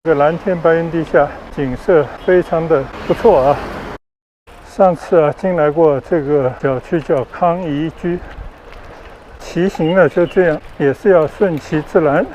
这个蓝天白云底下，景色非常的不错啊。上次进来过这个小区叫康怡居，骑行呢就这样，也是要顺其自然。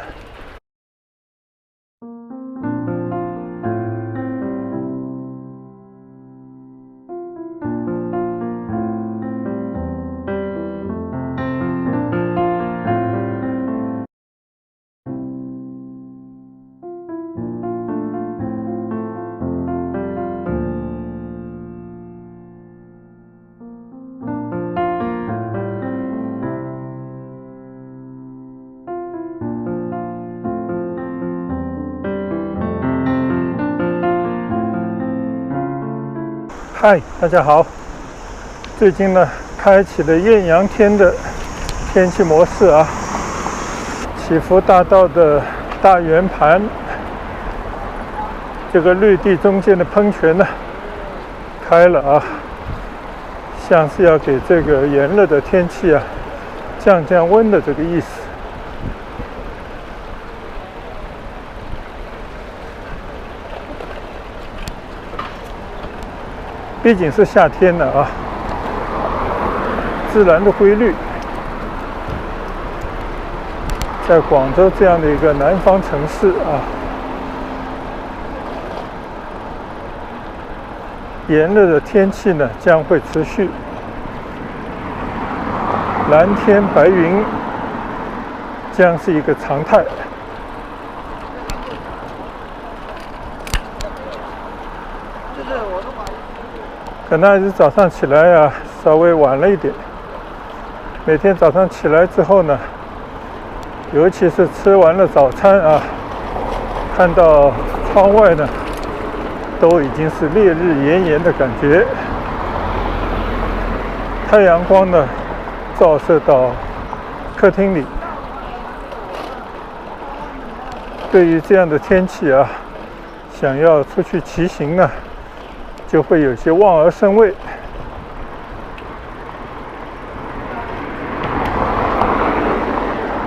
嗨，大家好！最近呢，开启了艳阳天的天气模式啊。祈福大道的大圆盘，这个绿地中间的喷泉呢，开了啊，像是要给这个炎热的天气啊降温的这个意思。毕竟是夏天了啊，自然的规律，在广州这样的一个南方城市啊，炎热的天气呢将会持续，蓝天白云将是一个常态。可能还是早上起来啊，稍微晚了一点。每天早上起来之后呢，尤其是吃完了早餐啊，看到窗外呢，都已经是烈日炎炎的感觉。太阳光呢，照射到客厅里。对于这样的天气啊，想要出去骑行呢，就会有些望而生畏。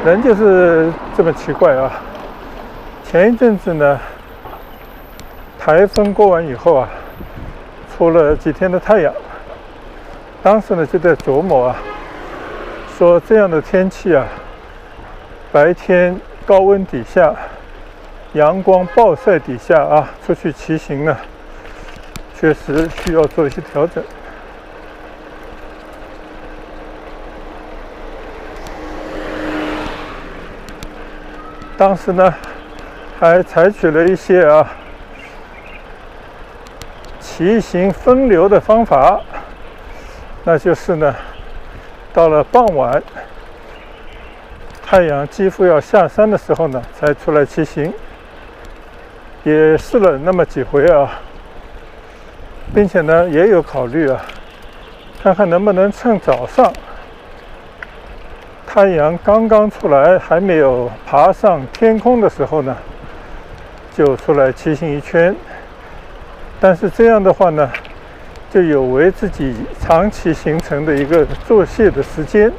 人就是这么奇怪啊！前一阵子呢，台风过完以后啊，出了几天的太阳，当时呢就在琢磨啊，说这样的天气啊，白天高温底下，阳光暴晒底下啊，出去骑行呢，确实需要做一些调整。当时呢，还采取了一些骑行分流的方法，那就是呢，到了傍晚，太阳几乎要下山的时候呢，才出来骑行。也试了那么几回啊。并且呢，也有考虑啊，看看能不能趁早上太阳刚刚出来，还没有爬上天空的时候呢，就出来骑行一圈。但是这样的话呢，就有违自己长期形成的一个作息的时间。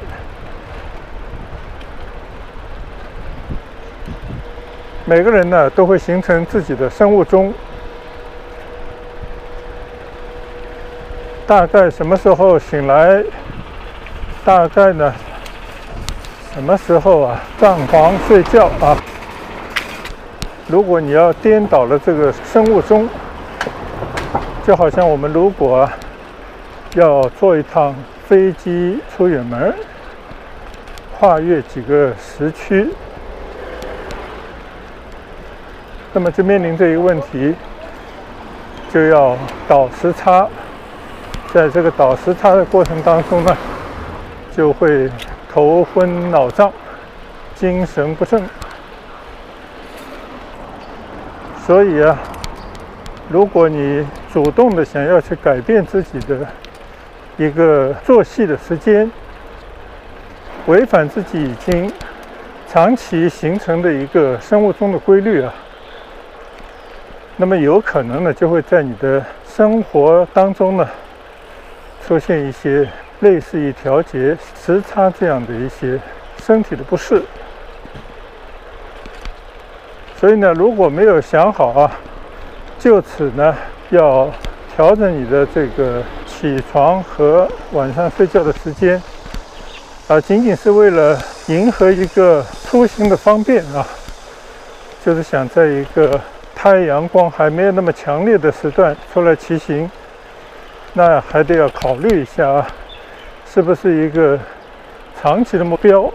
每个人呢，都会形成自己的生物钟。大概什么时候醒来，大概呢什么时候上床睡觉啊。如果你要颠倒了这个生物钟，就好像我们如果要坐一趟飞机出远门，跨越几个时区，那么就面临这一个问题，就要倒时差。在这个倒时差的过程当中呢，就会头昏脑胀，精神不振。所以如果你主动的想要去改变自己的一个作息的时间，违反自己已经长期形成的一个生物钟的规律那么有可能呢，就会在你的生活当中呢，出现一些类似于调节时差这样的一些身体的不适。所以呢，如果没有想好啊，就此呢要调整你的这个起床和晚上睡觉的时间，仅仅是为了迎合一个出行的方便啊，就是想在一个太阳光还没有那么强烈的时段出来骑行，那还得要考虑一下啊，是不是一个长期的目标？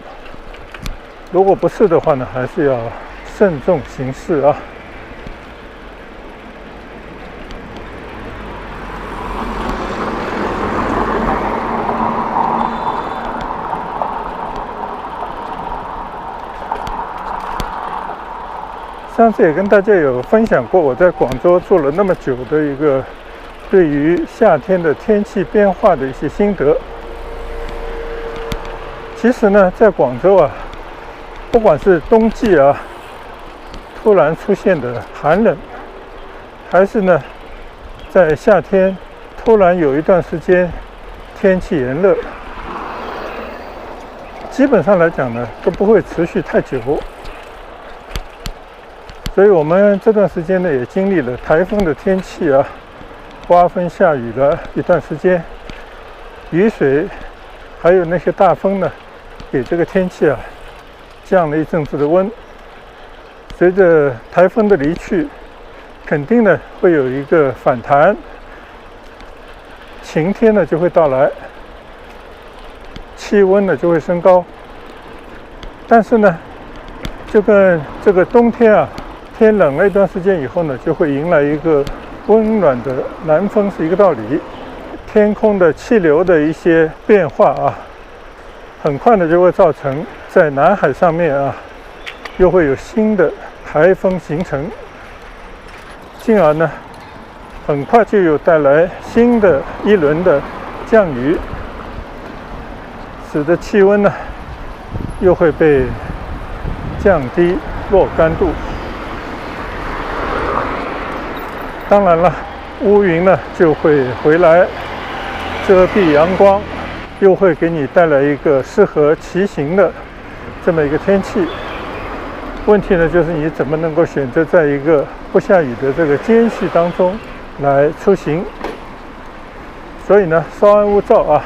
如果不是的话呢，还是要慎重行事啊。上次也跟大家有分享过，我在广州住了那么久的一个对于夏天的天气变化的一些心得。其实呢，在广州啊，不管是冬季啊突然出现的寒冷，还是呢在夏天突然有一段时间天气炎热，基本上来讲呢都不会持续太久。所以我们这段时间呢也经历了台风的天气啊，刮风下雨了一段时间，雨水还有那些大风呢，给这个天气啊降了一阵子的温。随着台风的离去，肯定呢会有一个反弹，晴天呢就会到来，气温呢就会升高。但是呢，就跟这个冬天啊，天冷了一段时间以后呢，就会迎来一个温暖的南风，是一个道理。天空的气流的一些变化啊，很快的就会造成在南海上面啊，又会有新的台风形成，进而呢，很快就有带来新的一轮的降雨，使得气温呢又会被降低若干度。当然了，乌云呢就会回来遮蔽阳光，又会给你带来一个适合骑行的这么一个天气。问题呢就是你怎么能够选择在一个不下雨的这个间隙当中来出行。所以呢，稍安勿躁啊。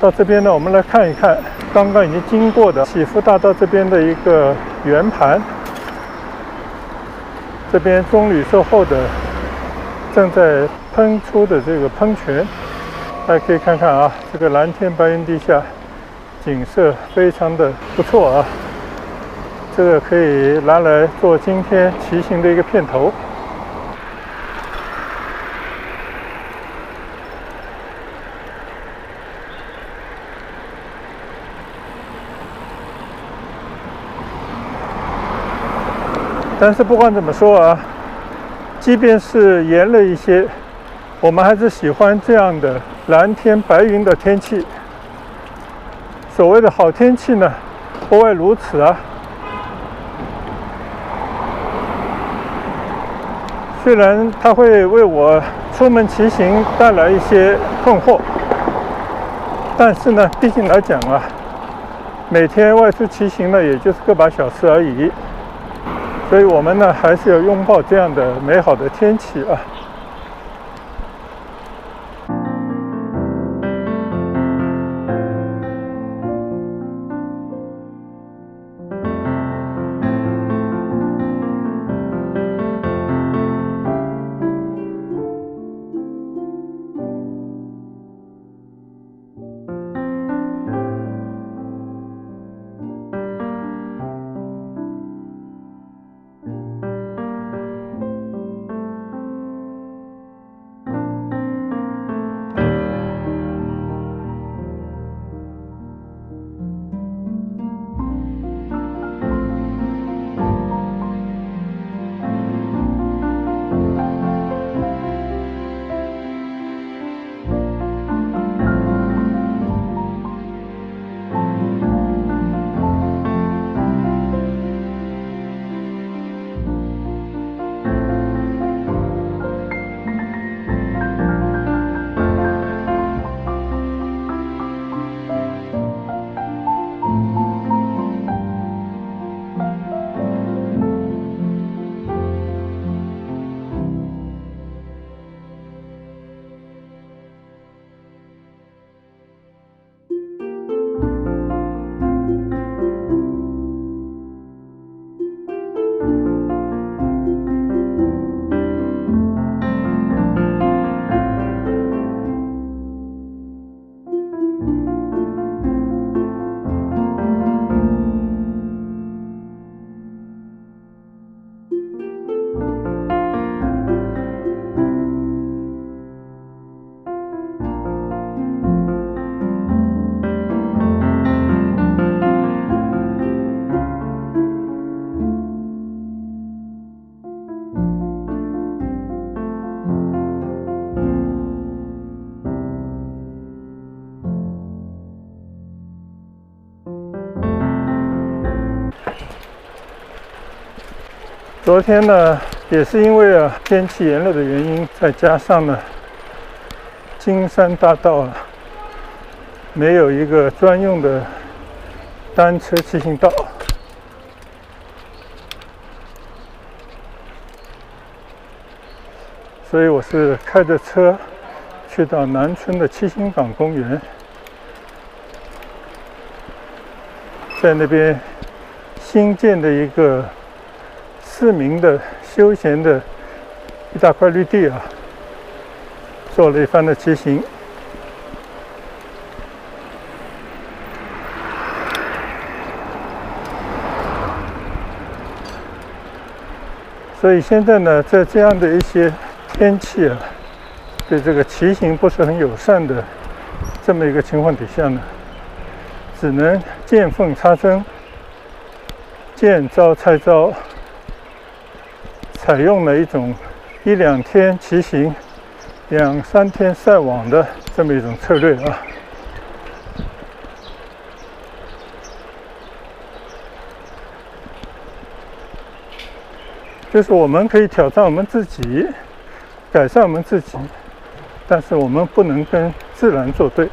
到这边呢，我们来看一看刚刚已经经过的祈福大道这边的一个圆盘。这边棕榈树后的正在喷出的这个喷泉，大家可以看看啊，这个蓝天白云底下，景色非常的不错啊。这个可以拿来做今天骑行的一个片头。但是不管怎么说啊，即便是严了一些，我们还是喜欢这样的蓝天白云的天气。所谓的好天气呢，不外如此啊。虽然它会为我出门骑行带来一些困惑，但是呢，毕竟来讲啊，每天外出骑行呢，也就是个把小时而已。所以我们呢，还是要拥抱这样的美好的天气啊。昨天呢，也是因为天气炎热的原因，再加上呢金山大道没有一个专用的单车骑行道，所以我是开着车去到南村的七星岗公园，在那边新建的一个市民的休闲的一大块绿地做了一番的骑行。所以现在呢，在这样的一些天气对这个骑行不是很友善的这么一个情况底下呢，只能见缝插针，见招拆招，采用了一种1-2天骑行，2-3天晒网的这么一种策略就是我们可以挑战我们自己，改善我们自己，但是我们不能跟自然作对。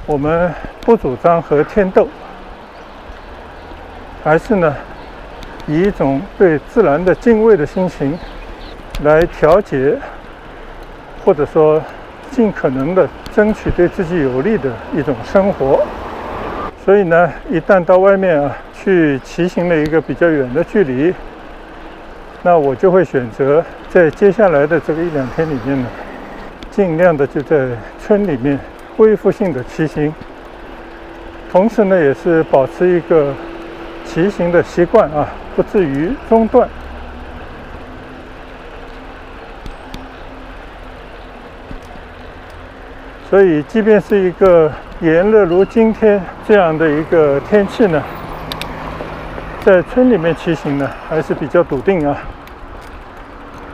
我们不主张和天斗，还是呢以一种对自然的敬畏的心情来调节，或者说尽可能的争取对自己有利的一种生活。所以呢，一旦到外面去骑行了一个比较远的距离，那我就会选择在接下来的这个1-2天里面呢，尽量的就在村里面恢复性的骑行，同时呢也是保持一个骑行的习惯不至于中断。所以即便是一个炎热如今天这样的一个天气呢，在村里面骑行呢还是比较笃定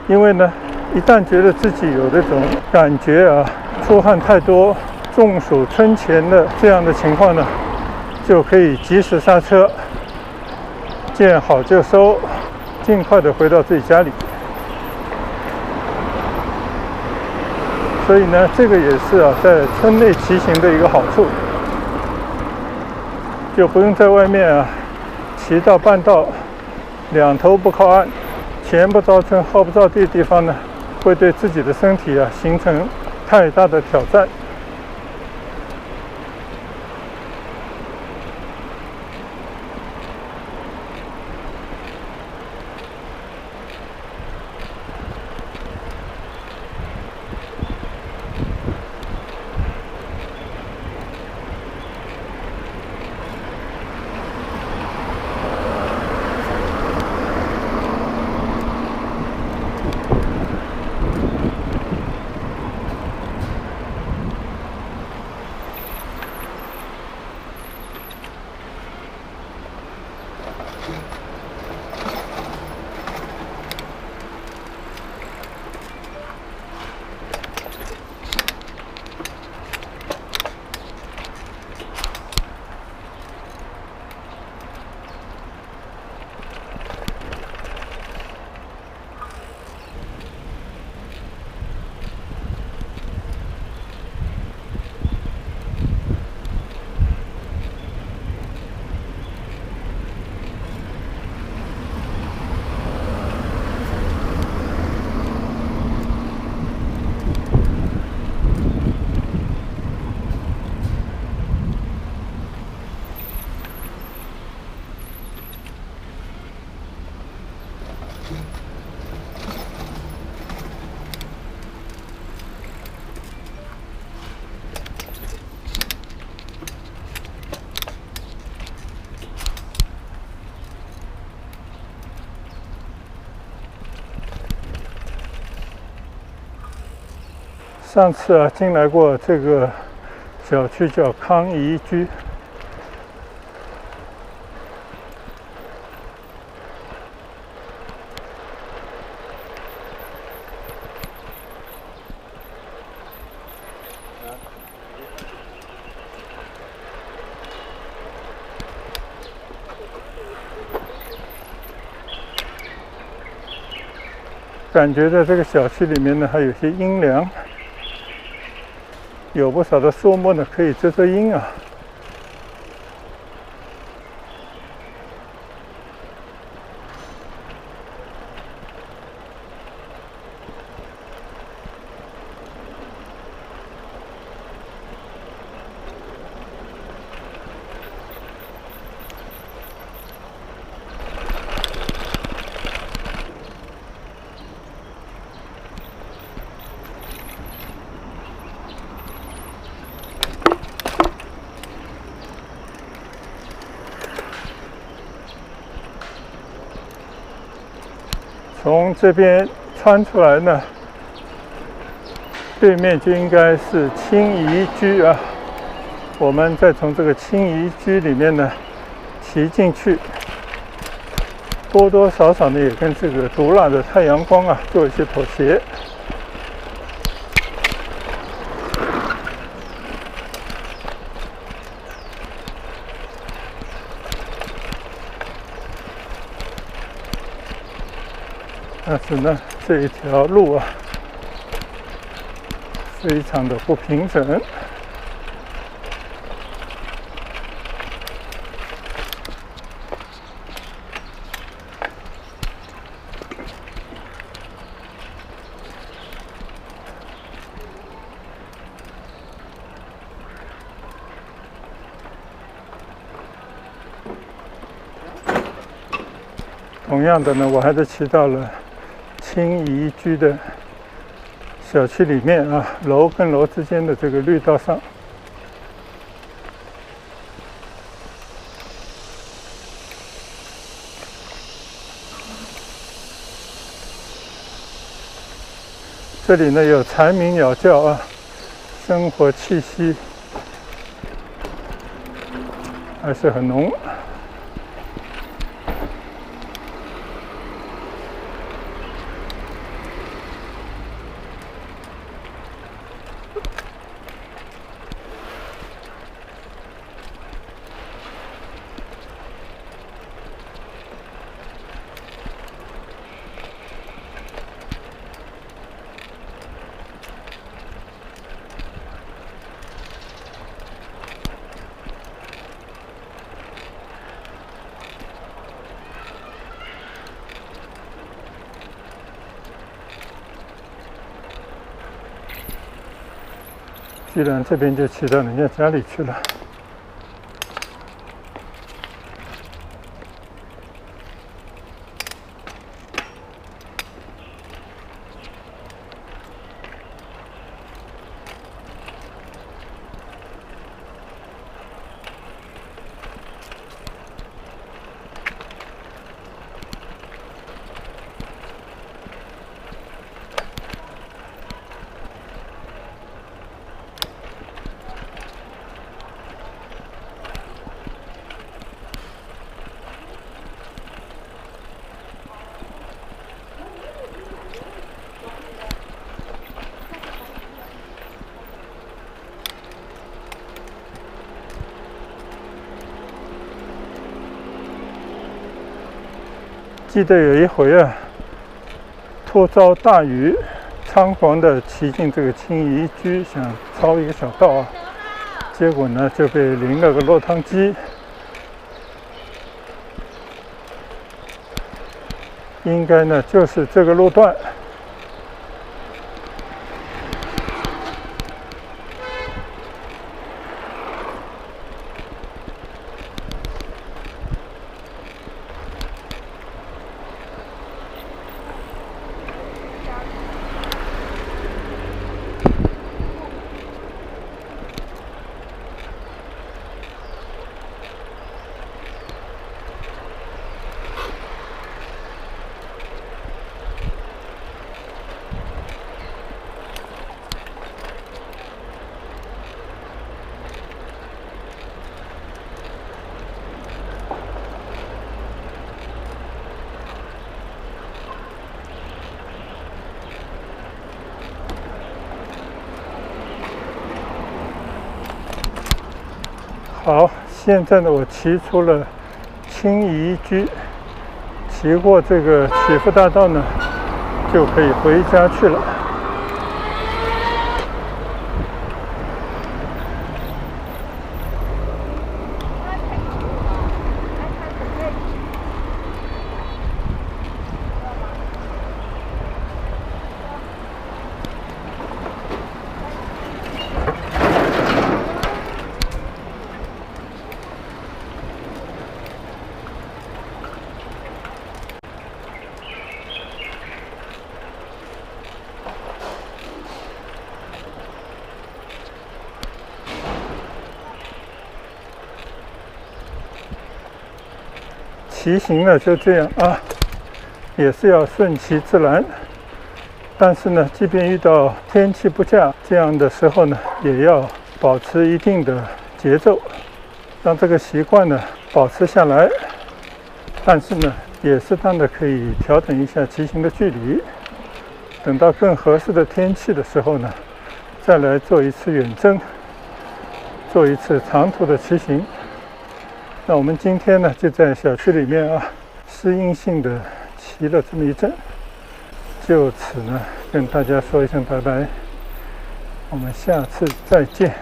因为呢一旦觉得自己有这种感觉啊，出汗太多、中暑春前的这样的情况呢，就可以及时刹车，见好就收，尽快的回到自己家里。所以呢，这个也是啊，在村内骑行的一个好处，就不用在外面啊骑到半道，两头不靠岸，前不着村后不着地的地方呢，会对自己的身体啊形成太大的挑战。上次啊进来过这个小区叫康怡居，感觉在这个小区里面呢还有些阴凉。有不少的树木呢，可以遮遮阴啊。从这边穿出来呢，对面就应该是清怡居啊。我们再从这个清怡居里面呢骑进去，多多少少呢也跟这个毒辣的太阳光啊做一些妥协。但是呢，这一条路啊，非常的不平整。同样的呢，我还是骑到了清怡居的小区里面啊，楼跟楼之间的这个绿道上。这里呢有蝉鸣鸟叫啊，生活气息还是很浓。居然这边就骑到人家家里去了。记得有一回啊，突遭大雨，仓皇的骑进这个青宜居，想抄一个小道啊，结果呢就被淋了个落汤鸡。应该呢就是这个路段。好，现在呢，我骑出了青宜居，骑过这个启福大道呢，就可以回家去了。骑行呢就这样啊，也是要顺其自然。但是呢，即便遇到天气不佳这样的时候呢，也要保持一定的节奏，让这个习惯呢保持下来。但是呢，也适当的可以调整一下骑行的距离。等到更合适的天气的时候呢，再来做一次远征，做一次长途的骑行。那我们今天呢，就在小区里面啊，适应性的骑了这么一阵，就此呢，跟大家说一声拜拜，我们下次再见。